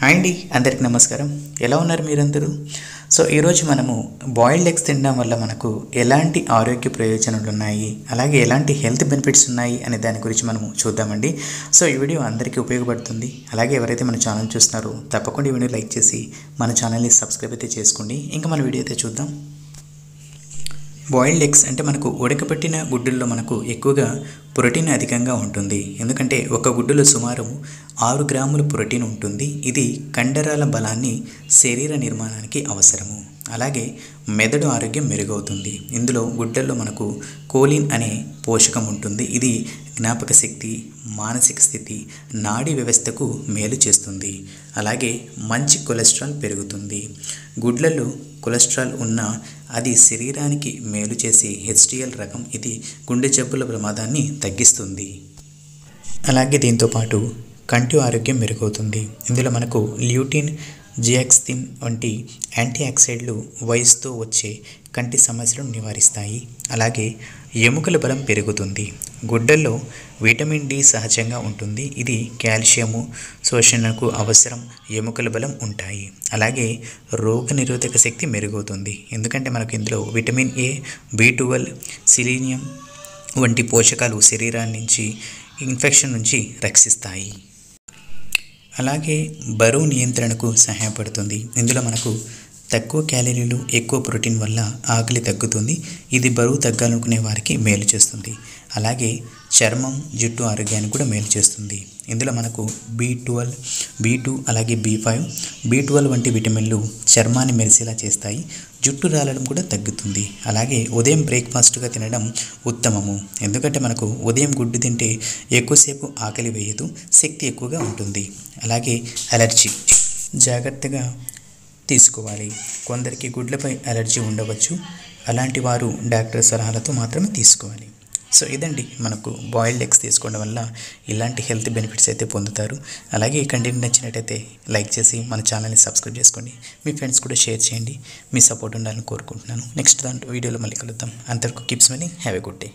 Hi అండి, అందరికీ నమస్కారం. ఎలా ఉన్నారు మీరందరూ? సో ఈరోజు మనము బాయిల్డ్ ఎగ్స్ తినడం వల్ల మనకు ఎలాంటి ఆరోగ్య ప్రయోజనాలు ఉన్నాయి, అలాగే ఎలాంటి హెల్త్ బెనిఫిట్స్ ఉన్నాయి అనే దాని గురించి మనము చూద్దామండి. సో ఈ వీడియో అందరికీ ఉపయోగపడుతుంది. అలాగే ఎవరైతే మన ఛానల్ చూస్తున్నారో తప్పకుండా ఈ వీడియో లైక్ చేసి మన ఛానల్ని సబ్స్క్రైబ్ అయితే చేసుకోండి. ఇంకా మన వీడియో అయితే చూద్దాం. బాయిల్డ్ ఎగ్స్ అంటే మనకు ఉడకబెట్టిన గుడ్డుల్లో మనకు ఎక్కువగా ప్రోటీన్ అధికంగా ఉంటుంది. ఎందుకంటే ఒక గుడ్డులో సుమారు 6 గ్రాముల ప్రోటీన్ ఉంటుంది. ఇది కండరాల బలాన్ని, శరీర నిర్మాణానికి అవసరము. అలాగే మెదడు ఆరోగ్యం మెరుగవుతుంది. ఇందులో గుడ్డల్లో మనకు కోలిన్ అనే పోషకం ఉంటుంది. ఇది జ్ఞాపక శక్తి, మానసిక స్థితి, నాడీ వ్యవస్థకు మేలు చేస్తుంది. అలాగే మంచి కొలెస్ట్రాల్ పెరుగుతుంది. గుడ్లలో కొలెస్ట్రాల్ ఉన్న అది శరీరానికి మేలు చేసి హెచ్డిఎల్ రకం, ఇది గుండె జబ్బుల ప్రమాదాన్ని తగ్గిస్తుంది. అలాగే దీంతోపాటు కంటి ఆరోగ్యం మెరుగవుతుంది. ఇందులో మనకు ల్యూటిన్, జియాక్సిన్ వంటి యాంటీ ఆక్సిడెంట్లు వయసుతో వచ్చే కంటి సమస్యలను నివారిస్తాయి. అలాగే ఎముకల బలం పెరుగుతుంది. గుడ్డల్లో విటమిన్ డి సహజంగా ఉంటుంది. ఇది కాల్షియము శోషణకు అవసరం ఎముకల బలం ఉంటాయి. అలాగే రోగ నిరోధక శక్తి మెరుగవుతుంది. ఎందుకంటే మనకు ఇందులో విటమిన్ ఏ, B12, సెలీనియం వంటి పోషకాలు శరీరాన్ని నుంచి ఇన్ఫెక్షన్ నుంచి రక్షిస్తాయి. అలాగే బరువు నియంత్రణకు సహాయపడుతుంది. ఇందులో మనకు తక్కువ క్యాలరీలు, ఎక్కువ ప్రోటీన్ వల్ల ఆకలి తగ్గుతుంది. ఇది బరువు తగ్గాలనుకునే వారికి మేలు చేస్తుంది. అలాగే చర్మం, జుట్టు ఆరోగ్యానికి కూడా మేలు చేస్తుంది. ఇందులో మనకు B12, B2 అలాగే B5 వంటి విటమిన్లు చర్మాన్ని మెరిసేలా చేస్తాయి. జుట్టు రాలడం కూడా తగ్గుతుంది. అలాగే ఉదయం బ్రేక్ఫాస్ట్గా తినడం ఉత్తమము. ఎందుకంటే మనకు ఉదయం గుడ్డు తింటే ఎక్కువసేపు ఆకలి వేయదు, శక్తి ఎక్కువగా ఉంటుంది. అలాగే అలర్జీ జాగ్రత్తగా తీసుకోవాలి. కొందరికి గుడ్లపై అలర్జీ ఉండవచ్చు. అలాంటి వారు డాక్టర్ సలహాలతో మాత్రమే తీసుకోవాలి. సో ఇదండి, మనకు బాయిల్డ్ ఎగ్స్ తీసుకోవడం వల్ల ఇలాంటి హెల్త్ బెనిఫిట్స్ అయితే పొందుతారు. అలాగే ఈ కంటెంట్ నచ్చినట్టయితే లైక్ చేసి మన ఛానల్ని సబ్స్క్రైబ్ చేసుకోండి. మీ ఫ్రెండ్స్ కూడా షేర్ చేయండి. మీ సపోర్ట్ ఉండాలని కోరుకుంటున్నాను. నెక్స్ట్ వీడియోలో మళ్ళీ కలుద్దాం. అంతవరకు keep smiling. Have a good day.